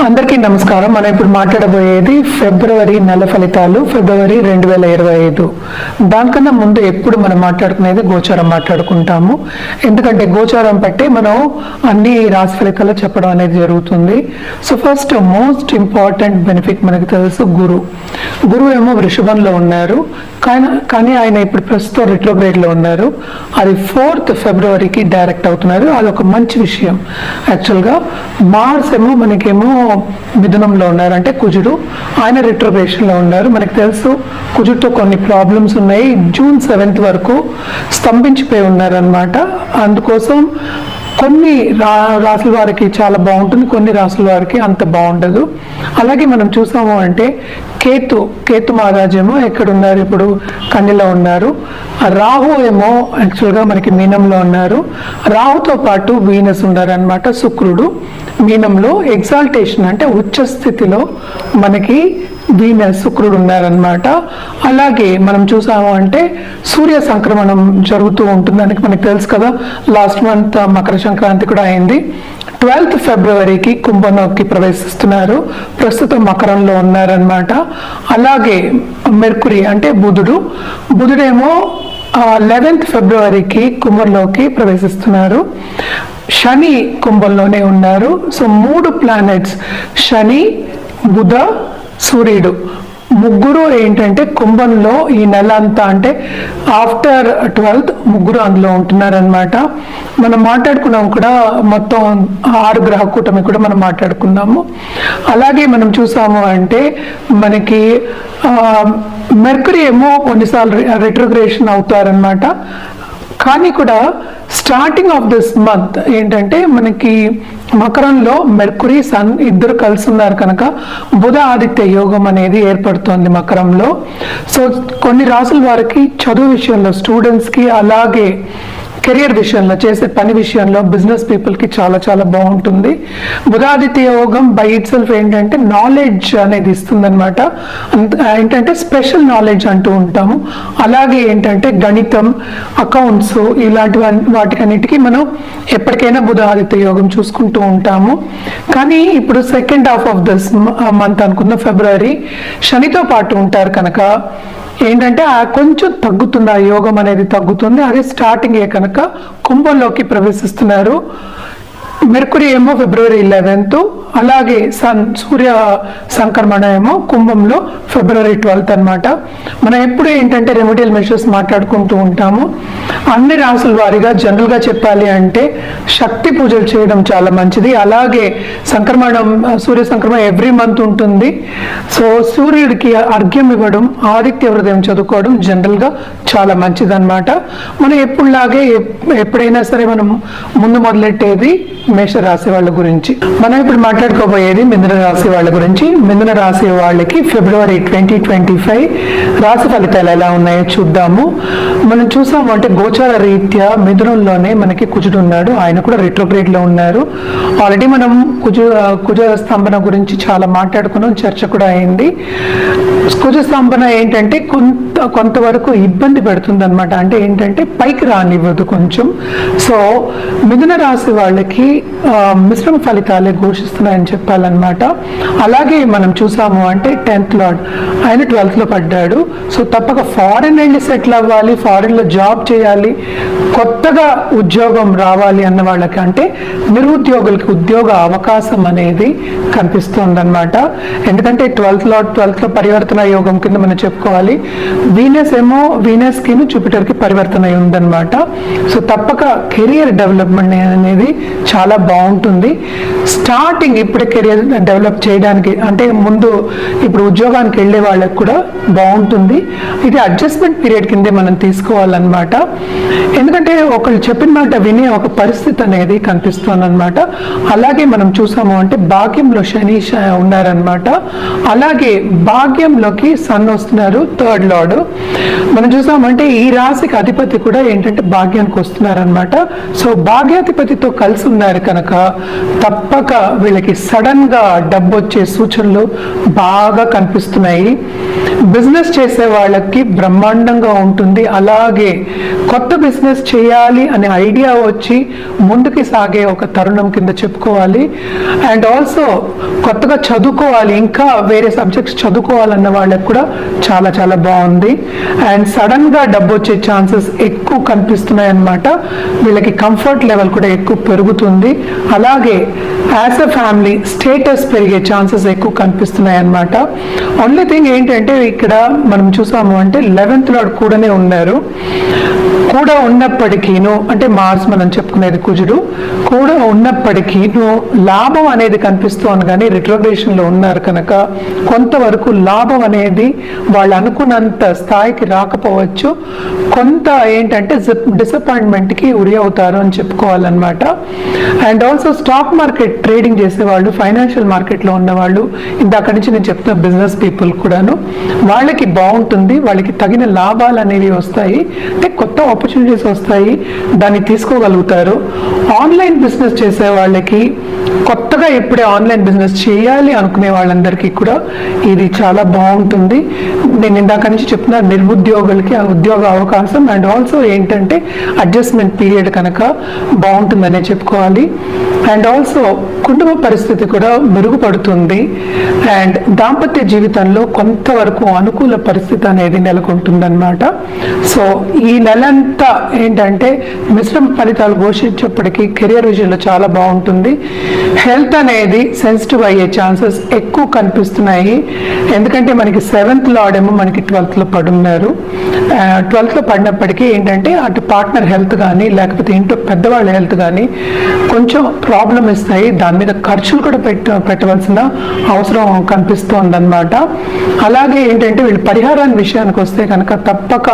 అందరికీ నమస్కారం. మనం ఇప్పుడు మాట్లాడబోయేది ఫిబ్రవరి నెల ఫలితాలు, ఫిబ్రవరి 2025. దానికన్నా ముందు ఎప్పుడు మనం మాట్లాడుకునేది గోచారం మాట్లాడుకుంటాము. ఎందుకంటే గోచారం బట్టి మనం అన్ని రాశి ఫలితాలు చెప్పడం అనేది జరుగుతుంది. So first most important benefit మనకు తెలుసు గురువు ఏమో వృషభంలో ఉన్నారు, కానీ ఆయన ఇప్పుడు ప్రస్తుతం రిట్రోగ్రేడ్లో ఉన్నారు. అది 4th ఫిబ్రవరికి డైరెక్ట్ అవుతున్నారు. అదొక మంచి విషయం. యాక్చువల్గా మార్స్ ఏమో మనకేమో మిథునంలో ఉన్నారు, అంటే కుజుడు, ఆయన రిట్రోగ్రేషన్లో ఉన్నారు. మనకు తెలుసు కుజుడితో కొన్ని ప్రాబ్లమ్స్ ఉన్నాయి. జూన్ 7th వరకు స్తంభించిపోయి ఉన్నారనమాట. అందుకోసం కొన్ని రాసుల వారికి చాలా బాగుంటుంది, కొన్ని రాసుల వారికి అంత బాగుండదు. అలాగే మనం చూసాము అంటే కేతు మహారాజ్ ఏమో ఎక్కడున్నారు, ఇప్పుడు కన్యలో ఉన్నారు. రాహు ఏమో యాక్చువల్గా మనకి మీనంలో ఉన్నారు. రాహుతో పాటు వీనస్ ఉన్నారు అనమాట. శుక్రుడు మీనంలో ఎగ్జాల్టేషన్ అంటే ఉచ్చ స్థితిలో మనకి శుక్రుడు ఉన్నారనమాట. అలాగే మనం చూసాము అంటే సూర్య సంక్రమణం జరుగుతూ ఉంటుంది. దానికి మనకు తెలుసు కదా, లాస్ట్ మంత్ మకర సంక్రాంతి కూడా అయింది. 12th ఫిబ్రవరికి కుంభంలోకి ప్రవేశిస్తున్నారు, ప్రస్తుతం మకరంలో ఉన్నారనమాట. అలాగే మెర్కురీ అంటే బుధుడేమో 11th ఫిబ్రవరికి కుంభంలోకి ప్రవేశిస్తున్నారు. శని కుంభంలోనే ఉన్నారు. సో 3 ప్లానెట్స్, శని, బుధ, సూర్యుడు, ముగ్గురు ఏంటంటే కుంభంలో ఈ నెల అంతా, అంటే ఆఫ్టర్ 12th ముగ్గురు అందులో ఉంటున్నారనమాట. మనం మాట్లాడుకున్నాం కూడా, మొత్తం 6 గ్రహ కూటమి కూడా మనం మాట్లాడుకున్నాము. అలాగే మనం చూసాము అంటే మనకి మెర్కురీ ఏమో కొన్నిసార్లు రిట్రోగ్రేషన్ అవుతారనమాట. కానీ కూడా స్టార్టింగ్ ఆఫ్ దిస్ మంత్ ఏంటంటే మనకి మకరంలో మెర్కురీ, సన్ ఇద్దరు కలిసి ఉన్నారు కనుక బుధ ఆదిత్య యోగం అనేది ఏర్పడుతోంది మకరంలో. సో కొన్ని రాసుల వారికి చదువు విషయంలో, స్టూడెంట్స్కి, అలాగే కెరియర్ విషయంలో, చేసే పని విషయంలో, బిజినెస్ పీపుల్కి చాలా చాలా బాగుంటుంది. బుధాదిత్య యోగం బై ఇట్ సెల్ఫ్ ఏంటంటే నాలెడ్జ్ అనేది ఇస్తుంది అనమాట. ఏంటంటే స్పెషల్ నాలెడ్జ్ అంటూ ఉంటాము. అలాగే ఏంటంటే గణితం, అకౌంట్స్, ఇలాంటి వాటికన్నిటికీ మనం ఎప్పటికైనా బుధాదిత్య యోగం చూసుకుంటూ ఉంటాము. కానీ ఇప్పుడు second half of this month అనుకున్న ఫిబ్రవరి శనితో పాటు ఉంటారు కనుక ఏంటంటే కొంచెం తగ్గుతుంది, ఆ యోగం అనేది తగ్గుతుంది. అదే స్టార్టింగ్ కనుక కుంభంలోకి ప్రవేశిస్తున్నారు. మెర్కురీ ఏమో ఫిబ్రవరి 11th, అలాగే సూర్య సంక్రమణ ఏమో కుంభంలో ఫిబ్రవరి 12th అనమాట. మనం ఎప్పుడు ఏంటంటే రెమెడియల్ మెషర్స్ మాట్లాడుకుంటూ ఉంటాము. అన్ని రాసుల వారిగా జనరల్గా చెప్పాలి అంటే శక్తి పూజలు చేయడం చాలా మంచిది. అలాగే సూర్య సంక్రమణం ఎవ్రీ మంత్ ఉంటుంది. సో సూర్యుడికి అర్ఘ్యం ఇవ్వడం, ఆదిత్య హృదయం చదువుకోవడం జనరల్గా చాలా మంచిది అనమాట. మనం ఎప్పుడైనా సరే మనం ముందు మొదలెట్టేది మేషరాశి వాళ్ళ గురించి. మనం ఇప్పుడు మాట్లాడుకోబోయేది మిథున రాశి వాళ్ళ గురించి. మిథున రాశి వాళ్ళకి ఫిబ్రవరి 2025 రాశి ఫలితాలు ఎలా ఉన్నాయో చూద్దాము. మనం చూసాము అంటే గోచార రీత్యా మిథునంలోనే మనకి కుజుడు ఉన్నాడు, ఆయన కూడా రిట్రోగ్రేడ్లో ఉన్నారు. ఆల్రెడీ మనం కుజ స్తంభన గురించి చాలా మాట్లాడుకున్నాం, చర్చ కూడా అయింది. కుజ స్తంభన ఏంటంటే కొంతవరకు ఇబ్బంది పెడుతుంది అనమాట. అంటే ఏంటంటే పైకి రానివ్వదు కొంచెం. సో మిథున రాశి వాళ్ళకి మిశ్రమ ఫలితాలే ఘోషిస్తున్నాయని చెప్పాలన్నమాట. అలాగే మనం చూసాము అంటే 10th లార్డ్ ఆయన 12th లో పడ్డాడు. సో తప్పక ఫారిన్ వెళ్ళి సెటిల్ అవ్వాలి, ఫారిన్లో జాబ్ చేయాలి, కొత్తగా ఉద్యోగం రావాలి అన్న వాళ్ళకి, అంటే నిరుద్యోగులకి ఉద్యోగ అవకాశం అనేది కనిపిస్తుంది అనమాట. ఎందుకంటే 12th లార్డ్ 12th లో పరివర్తన యోగం కింద మనం చెప్పుకోవాలి. వీనస్కి జూపిటర్కి పరివర్తన అయి ఉందన్నమాట. సో తప్పక కెరియర్ డెవలప్మెంట్ అనేది చాలా బాగుంటుంది. స్టార్టింగ్ ఇప్పుడే కెరియర్ డెవలప్ చేయడానికి, అంటే ముందు ఇప్పుడు ఉద్యోగానికి వెళ్ళే వాళ్ళకి కూడా బాగుంటుంది. ఇది అడ్జస్ట్మెంట్ పీరియడ్ కిందే మనం తీసుకోవాలన్నమాట. ఎందుకంటే ఒకళ్ళు చెప్పిన మాట వినే ఒక పరిస్థితి అనేది కనిపిస్తుంది అనమాట. అలాగే మనం చూసాము అంటే భాగ్యంలో శని ఉన్నారనమాట. అలాగే భాగ్యంలోకి సన్ వస్తున్నారు, 3rd లార్డ్. మనం చూసామంటే ఈ రాశికి అధిపతి కూడా ఏంటంటే భాగ్యానికి వస్తున్నారనమాట. సో భాగ్యాధిపతితో కలిసి ఉన్నారు కనుక తప్పక వీళ్ళకి సడన్ గా డబ్బు వచ్చే సూచనలు బాగా కనిపిస్తున్నాయి. బిజినెస్ చేసే వాళ్ళకి బ్రహ్మాండంగా ఉంటుంది. అలాగే కొత్త బిజినెస్ చేయాలి అనే ఐడియా వచ్చి ముందుకి సాగే ఒక తరుణం కింద చెప్పుకోవాలి. అండ్ ఆల్సో కొత్తగా చదువుకోవాలి, ఇంకా వేరే సబ్జెక్ట్స్ చదువుకోవాలన్న వాళ్ళకి కూడా చాలా చాలా బాగుంది. అండ్ సడన్ గా డబ్బు వచ్చే ఛాన్సెస్ ఎక్కువ కనిపిస్తున్నాయి అన్నమాట. వీళ్ళకి కంఫర్ట్ లెవెల్ కూడా ఎక్కువ పెరుగుతుంది. అలాగే యాజ్ అ ఫ్యామిలీ స్టేటస్ పెరిగే ఛాన్సెస్ ఎక్కువ కనిపిస్తున్నాయి అన్నమాట. ఓన్లీ థింగ్ ఏంటంటే ఇక్కడ మనం చూసాము అంటే 11th లార్డ్ కూడానే ఉన్నారు. కూడా ఉన్నప్పటికీను అంటే మార్స్ మనం చెప్పుకునేది కుజుడు కూడా ఉన్నప్పటికీను లాభం అనేది కనిపిస్తోంది, కానీ రిట్రోగ్రేషన్ లో ఉన్నారు కనుక కొంతవరకు లాభం అనేది వాళ్ళు అనుకున్నంత స్థాయికి రాకపోవచ్చు. కొంత ఏంటంటే డిసప్పాయింట్మెంట్ కి ఉరి అవుతారు అని చెప్పుకోవాలన్నమాట. And also stock market trading చేసేవాళ్ళు, ఫైనాన్షియల్ మార్కెట్ లో ఉన్న వాళ్ళు, ఇందాక నుంచి నేను చెప్తున్న బిజినెస్ పీపుల్ కూడాను వాళ్ళకి బాగుంటుంది. వాళ్ళకి తగిన లాభాలు అనేవి వస్తాయి, అంటే కొత్త ఆపర్చునిటీస్ వస్తాయి, దాన్ని తీసుకోగలుగుతారు. ఆన్లైన్ బిజినెస్ చేసే వాళ్ళకి, కొత్తగా ఇప్పుడే ఆన్లైన్ బిజినెస్ చేయాలి అనుకునే వాళ్ళందరికీ కూడా ఇది చాలా బాగుంటుంది. నేను ఇందాక నుంచి చెప్తున్నా నిరుద్యోగులకి ఆ ఉద్యోగ అవకాశం అండ్ ఆల్సో ఏంటంటే అడ్జస్ట్మెంట్ పీరియడ్ కనుక బాగుంటుందనే చెప్పుకోవాలి. అండ్ ఆల్సో కుటుంబ పరిస్థితి కూడా మెరుగుపడుతుంది. అండ్ దాంపత్య జీవితంలో కొంతవరకు అనుకూల పరిస్థితి అనేది నెలకొంటుందన్నమాట. సో ఈ నెలంతా ఏంటంటే మిశ్రమ ఫలితాలు ఘోషించేప్పటికీ కెరియర్ విషయంలో చాలా బాగుంటుంది. హెల్త్ అనేది సెన్సిటివ్ అయ్యే ఛాన్సెస్ ఎక్కువ కనిపిస్తున్నాయి. ఎందుకంటే మనకి 7th లార్డ్ ఏమో మనకి 12th లో పడున్నారు. 12th లో పడినప్పటికీ ఏంటంటే అటు పార్ట్నర్ హెల్త్ కానీ లేకపోతే ఇంట్లో పెద్దవాళ్ళ హెల్త్ కానీ కొంచెం ప్రాబ్లం ఇస్తాయి. దాని మీద ఖర్చులు కూడా పెట్టవలసిన అవసరం కనిపిస్తోంది అనమాట. అలాగే ఏంటంటే వీళ్ళు పరిహారాన్ని విషయానికి వస్తే కనుక తప్పక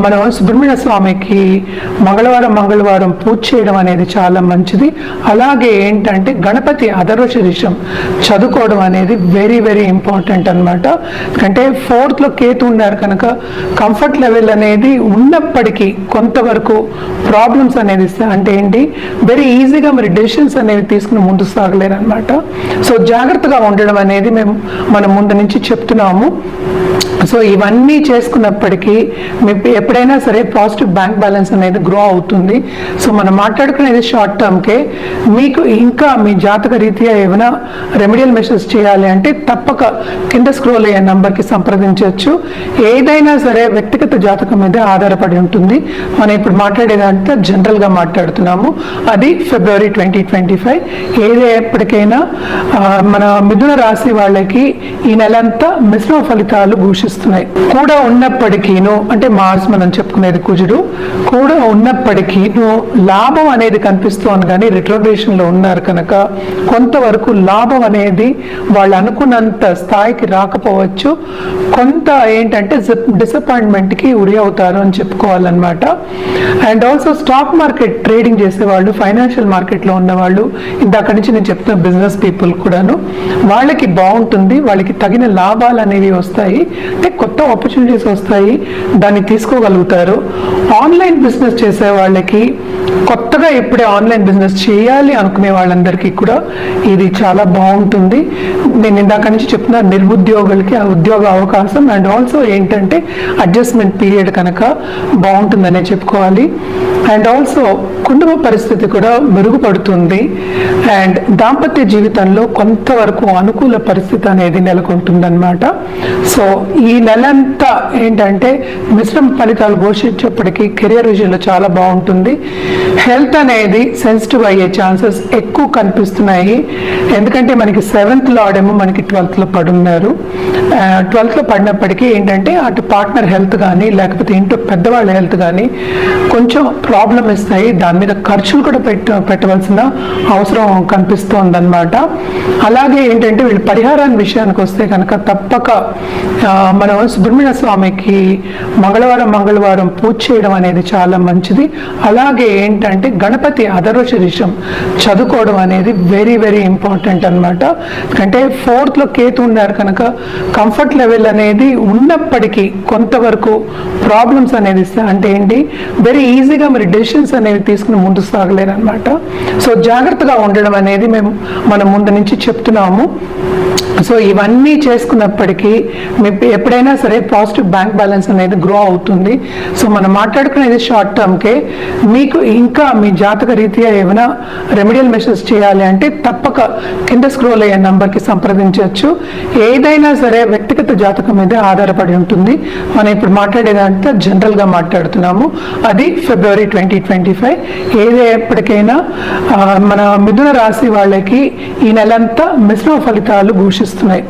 మనం సుబ్రహ్మణ్య స్వామికి మంగళవారం పూజ చేయడం అనేది చాలా మంచిది. అలాగే ఏంటంటే గణపతి అధర్వశీర్షం చదువుకోవడం అనేది వెరీ వెరీ ఇంపార్టెంట్ అనమాట. అంటే 4th లో కేతు ఉన్నారు కనుక కంఫర్ట్ లెవెల్ అనేది ఉన్నప్పటికీ కొంతవరకు ప్రాబ్లమ్స్ అనేది ఇస్తాయి. అంటే ఏంటి, వెరీ ఈజీగా మరి డెసిషన్స్ అనేవి తీసుకుని ముందుకు సాగలేరు అనమాట. సో జాగ్రత్తగా ఉండడం అనేది మనం ముందు నుంచి చెప్తున్నాము. సో ఇవన్నీ చేసుకున్నప్పటికీ మీకు ఎప్పుడైనా సరే పాజిటివ్ బ్యాంక్ బ్యాలెన్స్ అనేది గ్రో అవుతుంది. సో మనం మాట్లాడుకునేది షార్ట్ టర్మ్కే. మీకు ఇంకా మీ జాతక రీత్యా ఏమైనా రెమెడియల్ మెషర్స్ చేయాలి అంటే తప్పక కింద స్క్రోల్ అయ్యే నంబర్కి సంప్రదించవచ్చు. ఏదైనా సరే వ్యక్తిగత జాతకం మీద ఆధారపడి ఉంటుంది. మనం ఇప్పుడు మాట్లాడేదంటే జనరల్గా మాట్లాడుతున్నాము. అది ఫిబ్రవరి 2025. ఏదైనా మన మిథున రాశి వాళ్ళకి ఈ నెలంతా మిశ్రమ ఫలితాలు ఘోషిస్తున్నాయి. కూడా ఉన్నప్పటికీను అంటే మార్స్ మనం చెప్పుకునేది కుజుడు కూడా ఉన్నప్పటికీను లాభం అనేది కనిపిస్తోంది, కానీ రిట్రోగ్రేషన్ లో ఉన్నారు కనుక కొంతవరకు లాభం అనేది వాళ్ళు అనుకున్నంత స్థాయికి రాకపోవచ్చు. కొంత ఏంటంటే డిసప్పాయింట్మెంట్ కి ఉరి అవుతారు అని చెప్పుకోవాలన్నమాట. And also stock market trading చేసేవాళ్ళు, ఫైనాన్షియల్ మార్కెట్ లో ఉన్న వాళ్ళు, ఇందాక నుంచి నేను చెప్తున్న బిజినెస్ పీపుల్ కూడాను వాళ్ళకి బాగుంటుంది. వాళ్ళకి తగిన లాభాలు అనేవి వస్తాయి, అంటే కొత్త ఆపర్చునిటీస్ వస్తాయి, దాన్ని తీసుకోగలుగుతారు. ఆన్లైన్ బిజినెస్ చేసే వాళ్ళకి, కొత్తగా ఇప్పుడే ఆన్లైన్ బిజినెస్ చేయాలి అనుకునే వాళ్ళందరికీ కూడా ఇది చాలా బాగుంటుంది. నేను ఇందాక నుంచి చెప్తున్నా నిరుద్యోగులకి ఆ ఉద్యోగ అవకాశం అండ్ ఆల్సో ఏంటంటే అడ్జస్ట్మెంట్ పీరియడ్ కనుక బాగుంటుందనే చెప్పుకోవాలి. అండ్ ఆల్సో కుటుంబ పరిస్థితి కూడా మెరుగుపడుతుంది. అండ్ దాంపత్య జీవితంలో కొంతవరకు అనుకూల పరిస్థితి అనేది నెలకొంటుందన్నమాట. సో ఈ నెలంతా ఏంటంటే మిశ్రమ ఫలితాలు ఘోషించేప్పటికీ కెరియర్ విషయంలో చాలా బాగుంటుంది. హెల్త్ అనేది సెన్సిటివ్ అయ్యే ఛాన్సెస్ ఎక్కువ కనిపిస్తున్నాయి. ఎందుకంటే మనకి 7th లార్డ్ ఏమో మనకి 12th లో పడున్నారు. 12th లో పడినప్పటికీ ఏంటంటే అటు పార్ట్నర్ హెల్త్ కానీ లేకపోతే ఇంట్లో పెద్దవాళ్ళ హెల్త్ కానీ కొంచెం ప్రాబ్లం ఇస్తాయి. దాని మీద ఖర్చులు కూడా పెట్టవలసిన అవసరం కనిపిస్తోంది అనమాట. అలాగే ఏంటంటే వీళ్ళు పరిహారాన్ని విషయానికి వస్తే కనుక తప్పక మనం సుబ్రహ్మణ్య స్వామికి మంగళవారం పూజ చేయడం అనేది చాలా మంచిది. అలాగే ఏంటంటే గణపతి అధర్వ శీర్షం చదువుకోవడం అనేది వెరీ వెరీ ఇంపార్టెంట్ అన్నమాట. అంటే 4th లో కేతు ఉన్నారు కనుక కంఫర్ట్ లెవెల్ అనేది ఉన్నప్పటికీ కొంతవరకు ప్రాబ్లమ్స్ అనేది ఇస్తాయి. అంటే ఏంటి, వెరీ ఈజీగా మరి డెసిషన్స్ అనేవి తీసుకుని ముందు సాగలేరు అనమాట. సో జాగ్రత్తగా ఉండడం అనేది మనం ముందు నుంచి చెప్తున్నాము. సో ఇవన్నీ చేసుకున్నప్పటికీ మీకు ఎప్పుడైనా సరే పాజిటివ్ బ్యాంక్ బ్యాలెన్స్ అనేది గ్రో అవుతుంది. సో మనం మాట్లాడుకునేది షార్ట్ టర్మ్కే. మీకు ఇంకా మీ జాతక రీత్యా ఏమైనా రెమెడియల్ మెషర్స్ చేయాలి అంటే తప్పక కింద స్క్రోల్ అయ్యే నంబర్కి సంప్రదించవచ్చు. ఏదైనా సరే వ్యక్తిగత జాతకం మీద ఆధారపడి ఉంటుంది. మనం ఇప్పుడు మాట్లాడేదంతా జనరల్గా మాట్లాడుతున్నాము. అది ఫిబ్రవరి 2025. ఏదైనా మన మిథున రాశి వాళ్ళకి ఈ నెలంతా మిశ్రమ ఫలితాలు ఘోషిస్తున్నాయి.